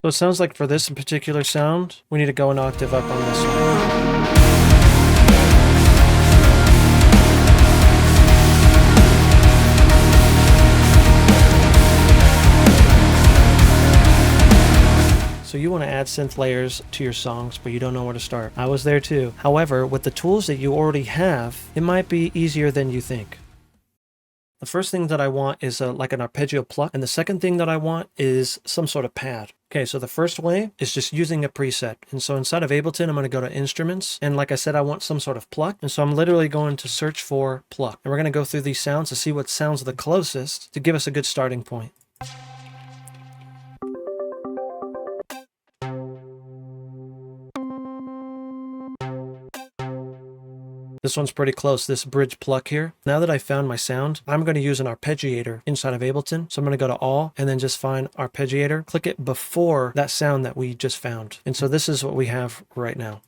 So it sounds like for this particular sound, we need to go an octave up on this one. So you want to add synth layers to your songs, but you don't know where to start. I was there too. However, with the tools that you already have, it might be easier than you think. The first thing that I want is like an arpeggio pluck, and the second thing that I want is some sort of pad. Okay, so the first way is just using a preset. And so inside of Ableton, I'm going to go to Instruments, and like I said, I want some sort of pluck, and so I'm literally going to search for pluck. And we're going to go through these sounds to see what sounds the closest to give us a good starting point. This one's pretty close, this bridge pluck here. Now that I found my sound, I'm going to use an arpeggiator inside of Ableton. So I'm going to go to All and then just find arpeggiator, click it before that sound that we just found. And so this is what we have right now.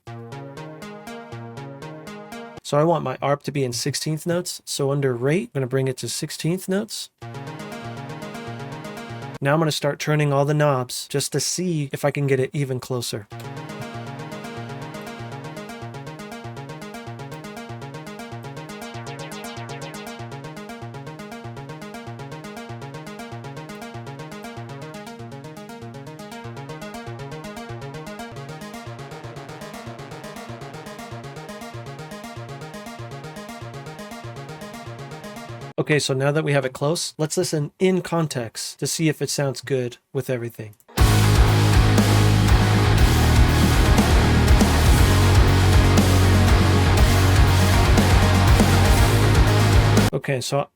So I want my arp to be in 16th notes. So under rate, I'm going to bring it to 16th notes. Now I'm going to start turning all the knobs just to see if I can get it even closer. Okay, so now that we have it close, let's listen in context to see if it sounds good with everything. Okay, so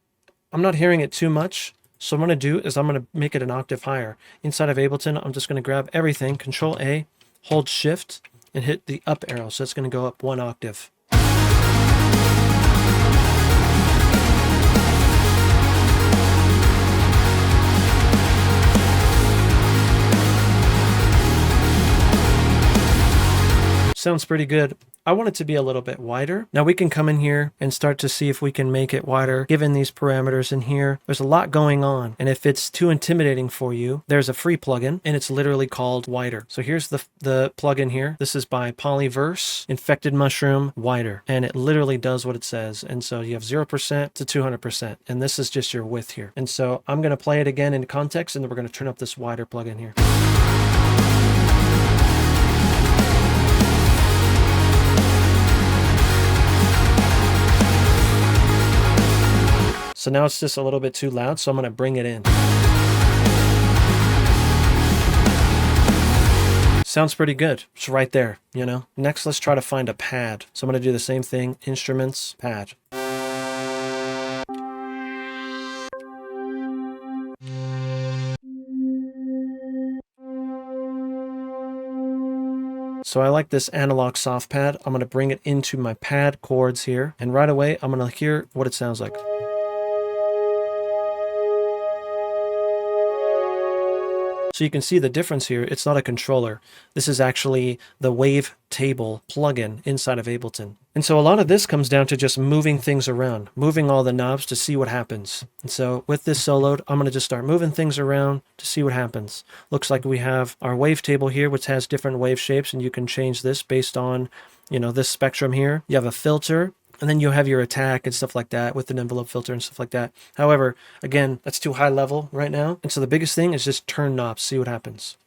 I'm not hearing it too much. So what I'm going to do is I'm going to make it an octave higher. Inside of Ableton, I'm just going to grab everything, Control A, hold Shift, and hit the up arrow. So it's going to go up one octave. Sounds pretty good. I want it to be a little bit wider. Now we can come in here and start to see if we can make it wider. Given these parameters in here, there's a lot going on. And if it's too intimidating for you, there's a free plugin and it's literally called Wider. So here's the plugin here. This is by Polyverse, Infected Mushroom Wider. And it literally does what it says. And so you have 0% to 200%. And this is just your width here. And so I'm going to play it again in context and then we're going to turn up this wider plugin here. So now it's just a little bit too loud, so I'm going to bring it in. Sounds pretty good. It's right there, you know? Next, let's try to find a pad. So I'm going to do the same thing, Instruments, pad. So I like this analog soft pad. I'm going to bring it into my pad chords here. And right away, I'm going to hear what it sounds like. So you can see the difference here. It's not a controller. This is actually the wavetable plugin inside of Ableton. And so a lot of this comes down to just moving things around, moving all the knobs to see what happens. And so with this soloed, I'm going to just start moving things around to see what happens. Looks like we have our wavetable here, which has different wave shapes, and you can change this based on, you know, this spectrum here. You have a filter. And then you have your attack and stuff like that with an envelope filter and stuff like that. However, again, that's too high level right now. And so the biggest thing is just turn knobs, see what happens.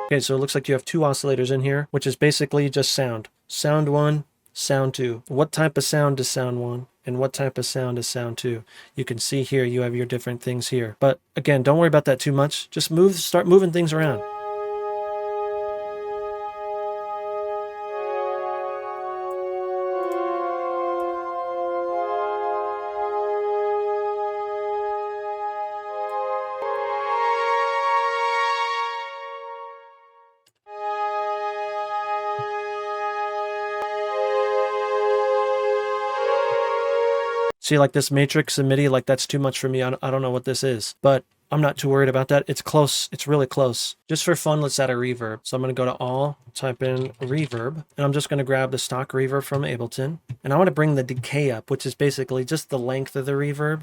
Okay, so it looks like you have two oscillators in here, which is basically just sound. Sound 1, sound 2. What type of sound is sound 1? And what type of sound is sound 2? You can see here you have your different things here. But again, don't worry about that too much. Just start moving things around. See, like this matrix and MIDI, like that's too much for me. I don't know what this is. But I'm not too worried about that. It's close. It's really close. Just for fun, let's add a reverb. So I'm going to go to all, type in reverb, and I'm just going to grab the stock reverb from Ableton. And I want to bring the decay up, which is basically just the length of the reverb.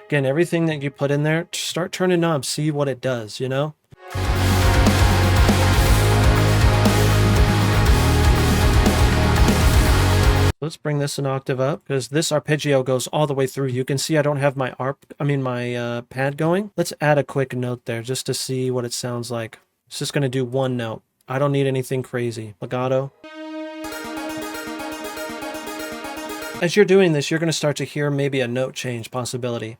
Again, everything that you put in there, start turning knobs, see what it does, you know? Let's bring this an octave up because this arpeggio goes all the way through. You can see I don't have my pad going. Let's add a quick note there just to see what it sounds like. It's just going to do one note. I don't need anything crazy. Legato. As you're doing this, you're going to start to hear maybe a note change possibility.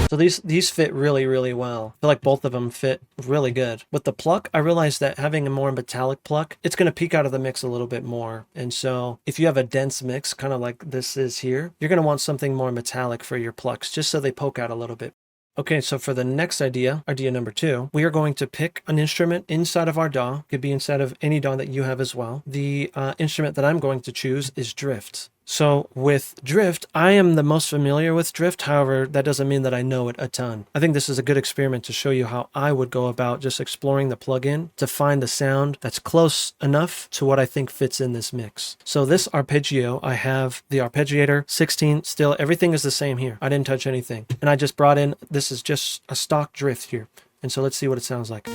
So these fit really, really well. I feel like both of them fit really good. With the pluck, I realized that having a more metallic pluck, it's going to peek out of the mix a little bit more. And so if you have a dense mix, kind of like this is here, you're going to want something more metallic for your plucks, just so they poke out a little bit. Okay, so for the next idea number 2, we are going to pick an instrument inside of our DAW. Could be inside of any DAW that you have as well. The instrument that I'm going to choose is drift. So with drift, I am the most familiar with drift. However, that doesn't mean that I know it a ton. I think this is a good experiment to show you how I would go about just exploring the plugin to find the sound that's close enough to what I think fits in this mix. So this arpeggio, I have the arpeggiator 16, still everything is the same here. I didn't touch anything. And I just brought in, this is just a stock drift here. And so let's see what it sounds like.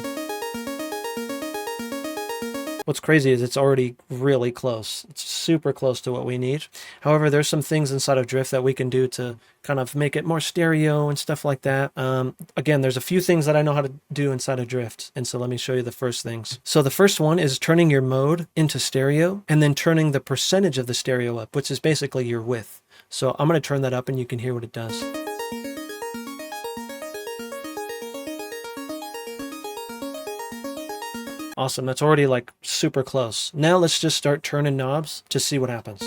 What's crazy is it's already really close. It's super close to what we need. However, there's some things inside of Drift that we can do to kind of make it more stereo and stuff like that. Again, there's a few things that I know how to do inside of Drift. And so let me show you the first things. So the first one is turning your mode into stereo and then turning the percentage of the stereo up, which is basically your width. So I'm going to turn that up and you can hear what it does. Awesome, that's already like super close. Now let's just start turning knobs to see what happens.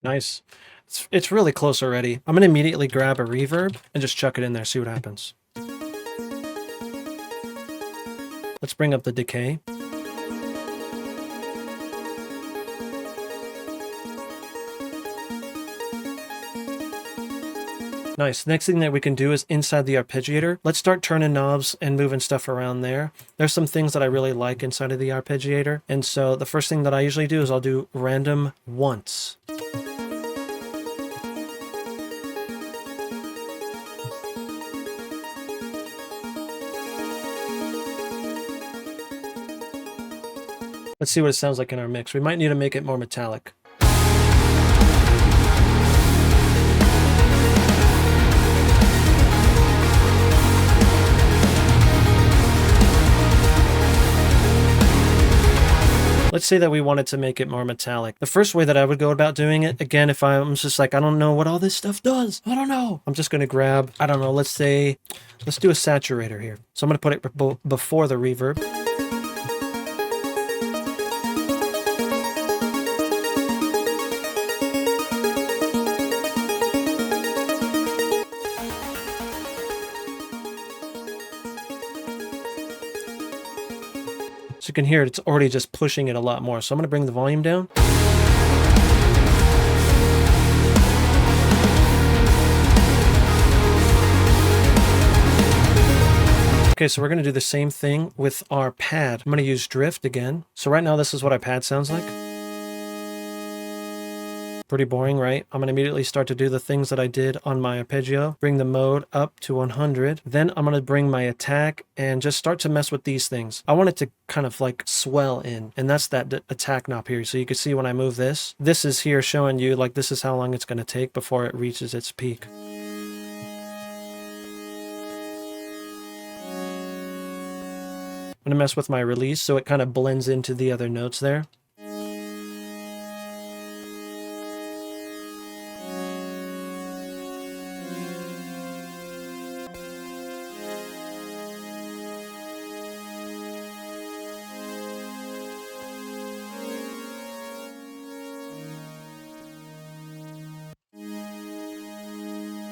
Nice. It's really close already. I'm going to immediately grab a reverb and just chuck it in there, see what happens. Let's bring up the decay. Nice. Next thing that we can do is inside the arpeggiator. Let's start turning knobs and moving stuff around there. There's some things that I really like inside of the arpeggiator. And so the first thing that I usually do is I'll do random once. Let's see what it sounds like in our mix. We might need to make it more metallic. Let's say that we wanted to make it more metallic. The first way that I would go about doing it, again, if I'm just like, I don't know what all this stuff does. I don't know. I'm just going to grab, I don't know, let's do a saturator here. So I'm going to put it before the reverb. So you can hear it's already just pushing it a lot more. So I'm going to bring the volume down. Okay, so we're going to do the same thing with our pad. I'm going to use drift again. So right now this is what our pad sounds like. Pretty boring, right? I'm going to immediately start to do the things that I did on my arpeggio. Bring the mode up to 100. Then I'm going to bring my attack and just start to mess with these things. I want it to kind of like swell in, and that's that attack knob here. So you can see when I move this is here showing you like this is how long it's going to take before it reaches its peak. I'm gonna mess with my release so it kind of blends into the other notes there.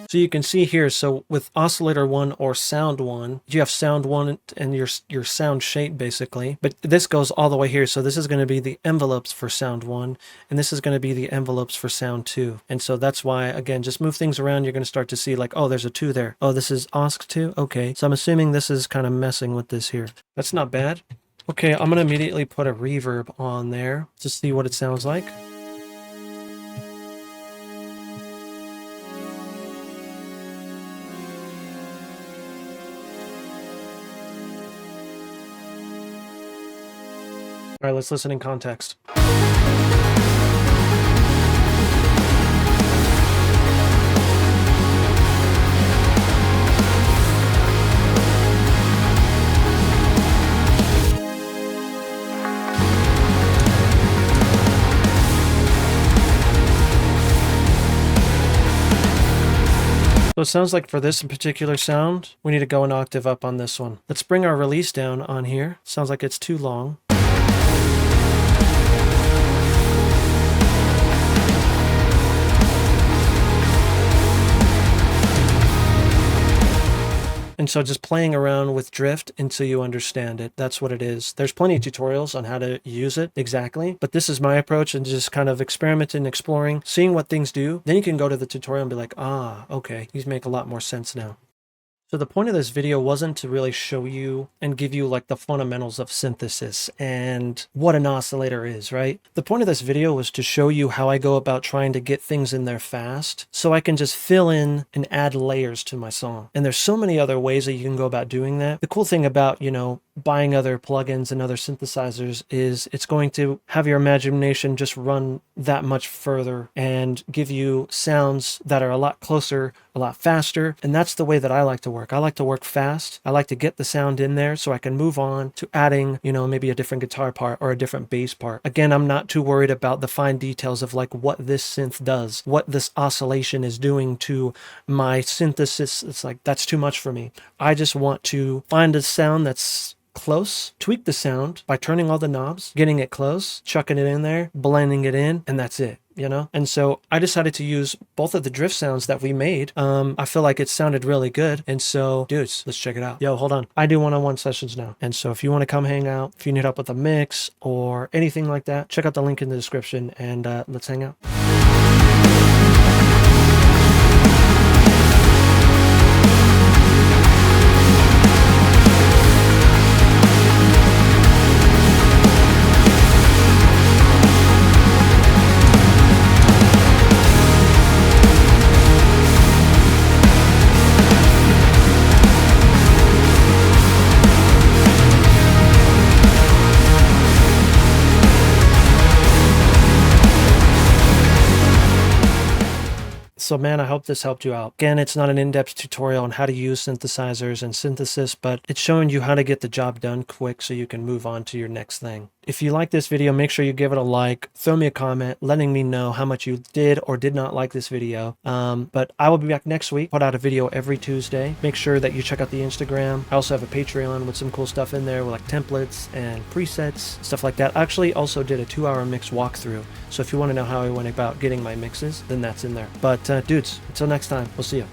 So you can see here, so with oscillator 1 or sound 1, you have sound 1 and your sound shape basically, but this goes all the way here. So this is going to be the envelopes for sound 1, and this is going to be the envelopes for sound 2. And so that's why, again, just move things around. You're going to start to see like, oh, there's a 2 there. Oh, this is OSC 2. Okay. So I'm assuming this is kind of messing with this here. That's not bad. Okay. I'm going to immediately put a reverb on there to see what it sounds like. All right, let's listen in context. So it sounds like for this particular sound, we need to go an octave up on this one. Let's bring our release down on here. Sounds like it's too long. And so just playing around with drift until you understand it. That's what it is. There's plenty of tutorials on how to use it exactly, but this is my approach, and just kind of experimenting, exploring, seeing what things do. Then you can go to the tutorial and be like, ah, okay, these make a lot more sense now. So the point of this video wasn't to really show you and give you like the fundamentals of synthesis and what an oscillator is, right? The point of this video was to show you how I go about trying to get things in there fast so I can just fill in and add layers to my song. And there's so many other ways that you can go about doing that. The cool thing about, you know, buying other plugins and other synthesizers is it's going to have your imagination just run that much further and give you sounds that are a lot closer, a lot faster. And that's the way that I like to work. I like to work fast. I like to get the sound in there so I can move on to adding, you know, maybe a different guitar part or a different bass part. Again, I'm not too worried about the fine details of like what this synth does, what this oscillation is doing to my synthesis. It's like, that's too much for me. I just want to find a sound that's close, tweak the sound by turning all the knobs, getting it close, chucking it in there, blending it in, and that's it, you know? And so I decided to use both of the drift sounds that we made. I feel like it sounded really good. And so, dudes, let's check it out. Yo, hold on. I do one-on-one sessions now. And so if you want to come hang out, if you need help with a mix or anything like that, check out the link in the description and let's hang out. So man, I hope this helped you out. Again, it's not an in-depth tutorial on how to use synthesizers and synthesis, but it's showing you how to get the job done quick so you can move on to your next thing. If you like this video, make sure you give it a like, throw me a comment, letting me know how much you did or did not like this video. But I will be back next week, put out a video every Tuesday. Make sure that you check out the Instagram. I also have a Patreon with some cool stuff in there with like templates and presets, stuff like that. I actually also did a 2-hour mix walkthrough. So if you want to know how I went about getting my mixes, then that's in there. But dudes, until next time, we'll see you.